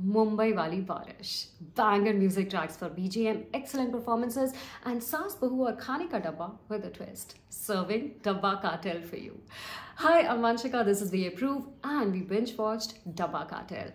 Mumbai Wali Barish. Banger music tracks for BGM, excellent performances, and Saas Bahu aur Khane Ka Dabba with a twist. Serving Dabba Cartel for you. Hi, I'm Vanshika, this is We Approve, and we binge watched Dabba Cartel.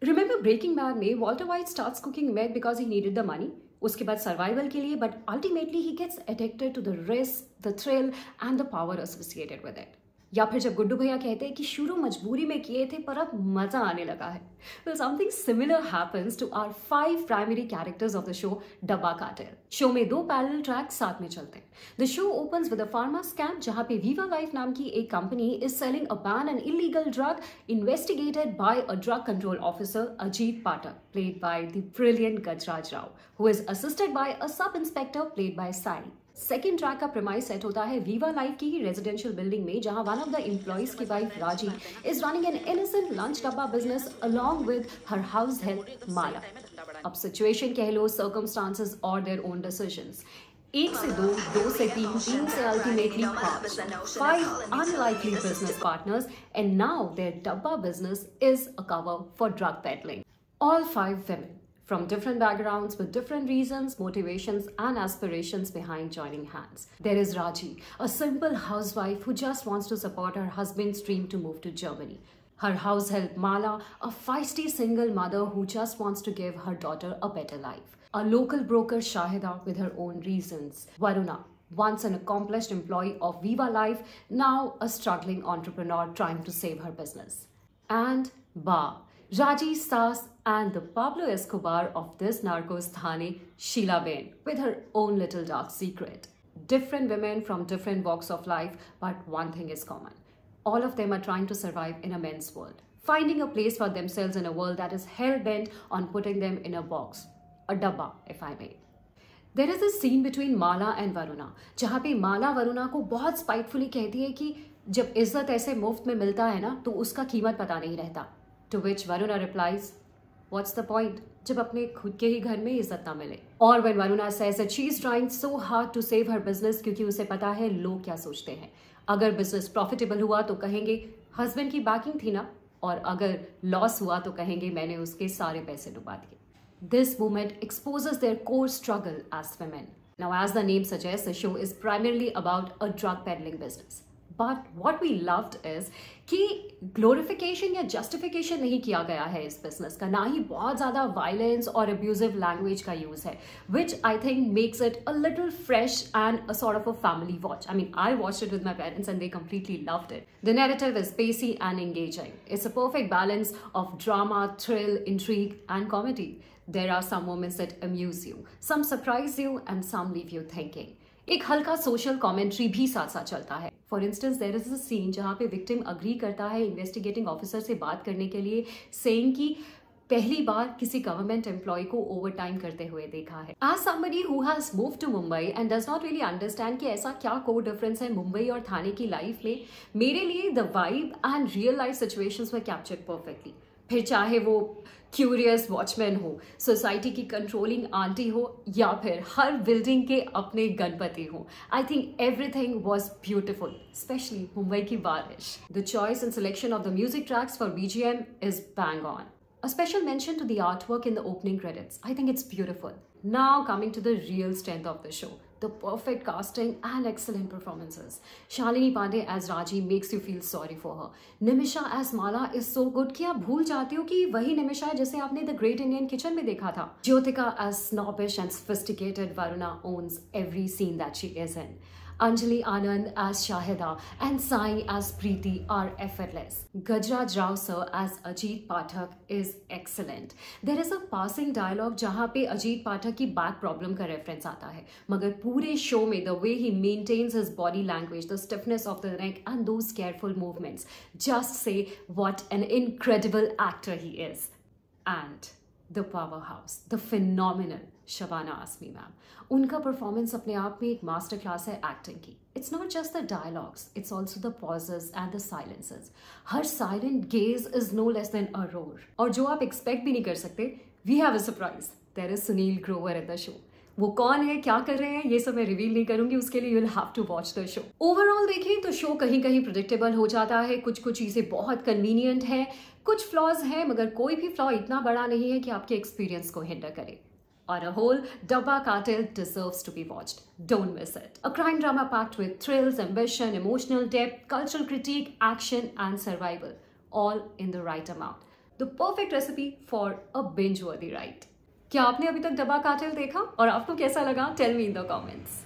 Remember Breaking Bad में Walter White starts cooking meth because he needed the money? उसके बाद survival के लिए, but ultimately he gets addicted to the risk, the thrill and the power associated with it. या फिर जब गुड्डू भैया कहते हैं कि शुरू मजबूरी में किए थे पर अब मजा आने लगा है. Well, something similar happens to our 5 primary characters of the show Dabba Cartel. Show में 2 पैरेलल ट्रैक्स साथ में चलते हैं. The show opens with a pharma scam जहां पे Viva Life नाम की एक company is selling a banned and illegal drug investigated by a drug control officer Ajit Pathak, played by the brilliant Gajraj Rao, who is assisted by a sub-inspector played by Sai. Second track का premise set होता है Viva life की ही residential building में, जहां one of the employees की wife Raji is running an innocent lunch dabba business along with her house help Mala. अब situation कह लो, सर्कमस्टांसेस और देयर ओन डिसीजंस. 1 से 2, 2 से 3, 3 से ultimately 5 unlikely business partners, and now their dabba business is a cover for drug peddling. All 5 women from different backgrounds with different reasons, motivations and aspirations behind joining hands. There is Raji, a simple housewife who just wants to support her husband's dream to move to Germany. Her house help Mala, a feisty single mother who just wants to give her daughter a better life. A local broker Shahida with her own reasons. Varuna, once an accomplished employee of Viva Life, now a struggling entrepreneur trying to save her business. And Ba, Raji, Saas and the Pablo Escobar of this narcos thane, Sheila Bain, with her own little dark secret. Different women from different walks of life, but one thing is common. All of them are trying to survive in a men's world, finding a place for themselves in a world that is hell-bent on putting them in a box, a dabba, if I may. There is this scene between Mala and Varuna, जहाँ पे Mala Varuna को बहुत spitefully कहती है कि जब इज्जत ऐसे मुफ्त में मिलता है ना, तो उसका कीमत पता नहीं रहता. To which Varuna replies, what's the point? जब अपने खुद के ही घर में इज्जत ना मिले. और when Varuna says that she's trying so hard to save her business क्योंकि उसे पता है लोग क्या सोचते हैं. अगर बिजनेस प्रॉफिटेबल हुआ तो कहेंगे हस्बैंड की बैकिंग थी ना, और अगर लॉस हुआ तो कहेंगे मैंने उसके सारे पैसे डुबा दिए. This moment exposes their core struggle as women. Now, as the name suggests, the show is primarily about a drug peddling business. But what we loved is कि ग्लोरिफिकेशन या जस्टिफिकेशन नहीं किया गया है इस बिजनेस का, ना ही बहुत ज़्यादा वायलेंस और अब्यूजिव लैंग्वेज का यूज़ है, which I think makes it a little fresh and a sort of a family watch. I mean, I watched it with my parents and they completely loved it. The narrative is pacy and engaging. It's a perfect balance of drama, thrill, intrigue and comedy. There are some moments that amuse you, some surprise you and some leave you thinking. एक हल्का social commentary भी साथ साथ चलता है. For instance there is a scene जहाँ पे victim agree करता है इन्वेस्टिगेटिंग ऑफिसर से बात करने के लिए, सेइंग कि पहली बार किसी गवर्नमेंट एम्प्लॉय को ओवर टाइम करते हुए देखा है. As somebody who has moved to Mumbai and does not really understand कि ऐसा क्या कोर डिफरेंस है मुंबई और थाने की लाइफ में, मेरे लिए the vibe and real life situations were captured perfectly. फिर चाहे वो क्यूरियस वॉचमैन हो, सोसाइटी की कंट्रोलिंग आंटी हो, या फिर हर बिल्डिंग के अपने गणपति हो, I think everything was beautiful, specially Mumbai की बारिश. The choice and selection of the music tracks for BGM is bang on. A special mention to the artwork in the opening credits. I think it's beautiful. Now coming to the real strength of the show. The perfect casting and excellent performances. Shalini Pandey as Raji makes you feel sorry for her. Nimisha as Mala is so good कि आप भूल जाते हो कि वही निमिषा है जिसे आपने The Great Indian Kitchen में देखा था. Jyotika as snobbish and sophisticated Varuna owns every scene that she is in. Anjali Anand as Shahida and Sai as Preeti are effortless. Gajraj Rao sir as Ajit Pathak is excellent. There is a passing dialogue जहाँ पे अजीत पाठक की back problem का reference आता है, मगर पूरे show में the way he maintains his body language, the stiffness of the neck and those careful movements just say what an incredible actor he is. And the powerhouse, the phenomenal Shabana Azmi ma'am. उनका performance अपने आप में एक master class है acting की. It's not just the dialogues, it's also the pauses and the silences. Her silent gaze is no less than a roar. और जो आप एक्सपेक्ट भी नहीं कर सकते, we have a surprise. There is Sunil Grover in the show. वो कौन है, क्या कर रहे हैं, ये सब मैं रिवील नहीं करूंगी, उसके लिए you will have to watch the show. Overall देखें तो शो कहीं कहीं प्रेडिक्टेबल हो जाता है, कुछ कुछ चीजें बहुत कन्वीनियंट है, कुछ फ्लॉज हैं, मगर कोई भी फ्लॉ इतना बड़ा नहीं है कि आपके एक्सपीरियंस को हिंडर करे। On a whole, Dabba Cartel deserves to be watched. Don't miss it. A crime drama packed with thrills, ambition, emotional depth, cultural critique, action, and survival, all in the right amount. The perfect recipe for a binge-worthy ride. क्या आपने अभी तक डब्बा cartel देखा और आपको कैसा लगा? Tell me in the comments.